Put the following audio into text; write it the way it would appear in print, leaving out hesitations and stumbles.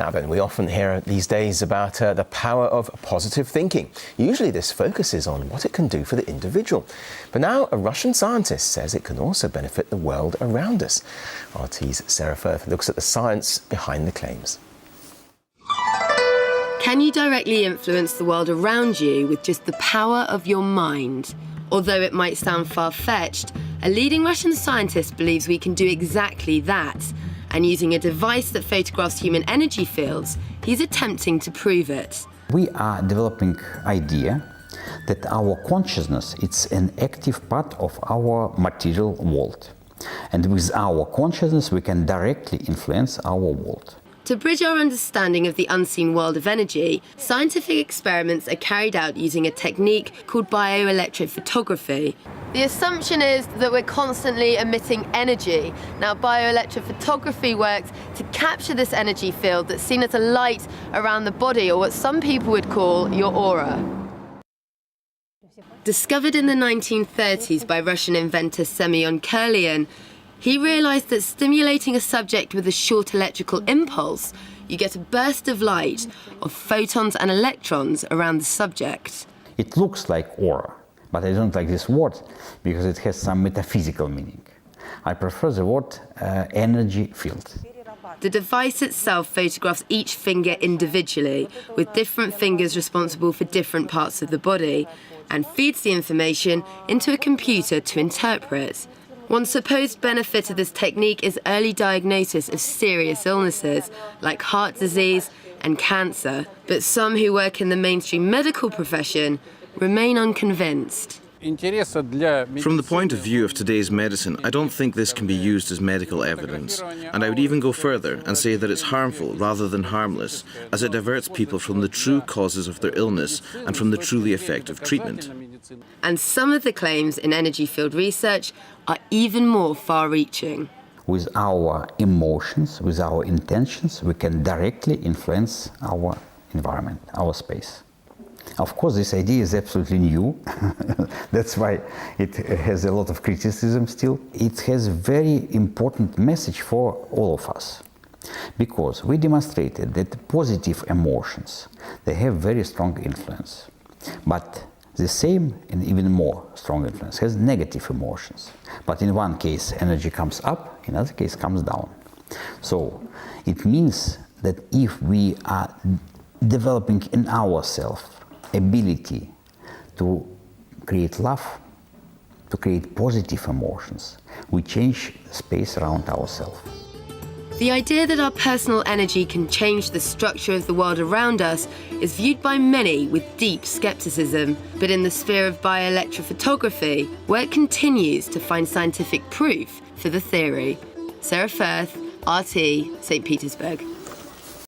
Now then, we often hear these days about the power of positive thinking. Usually this focuses on what it can do for the individual. But now a Russian scientist says it can also benefit the world around us. RT's Sarah Firth looks at the science behind the claims. Can you directly influence the world around you with just the power of your mind? Although it might sound far-fetched, a leading Russian scientist believes we can do exactly that. And using a device that photographs human energy fields, he's attempting to prove it. We are developing idea that our consciousness is an active part of our material world. And with our consciousness, we can directly influence our world. To bridge our understanding of the unseen world of energy, scientific experiments are carried out using a technique called bioelectric photography. The assumption is that we're constantly emitting energy. Now, bioelectric photography works to capture this energy field that's seen as a light around the body, or what some people would call your aura. Discovered in the 1930s by Russian inventor Semyon Kirlian, he realized that stimulating a subject with a short electrical impulse, you get a burst of light, of photons and electrons around the subject. It looks like aura, but I don't like this word because it has some metaphysical meaning. I prefer the word energy field. The device itself photographs each finger individually, with different fingers responsible for different parts of the body, and feeds the information into a computer to interpret. One supposed benefit of this technique is early diagnosis of serious illnesses, like heart disease and cancer. But some who work in the mainstream medical profession remain unconvinced. From the point of view of today's medicine, I don't think this can be used as medical evidence. And I would even go further and say that it's harmful rather than harmless, as it diverts people from the true causes of their illness and from the truly effective treatment. And some of the claims in energy field research are even more far-reaching. With our emotions, with our intentions, we can directly influence our environment, our space. Of course, this idea is absolutely new. That's why it has a lot of criticism still. It has a very important message for all of us. Because we demonstrated that positive emotions, they have very strong influence. But the same and even more strong influence has negative emotions. But in one case, energy comes up, in another case, comes down. So it means that if we are developing in ourselves ability to create love, to create positive emotions, we change the space around ourselves. The idea that our personal energy can change the structure of the world around us is viewed by many with deep skepticism. But in the sphere of bioelectric photography, work continues to find scientific proof for the theory. Sarah Firth, RT, St. Petersburg.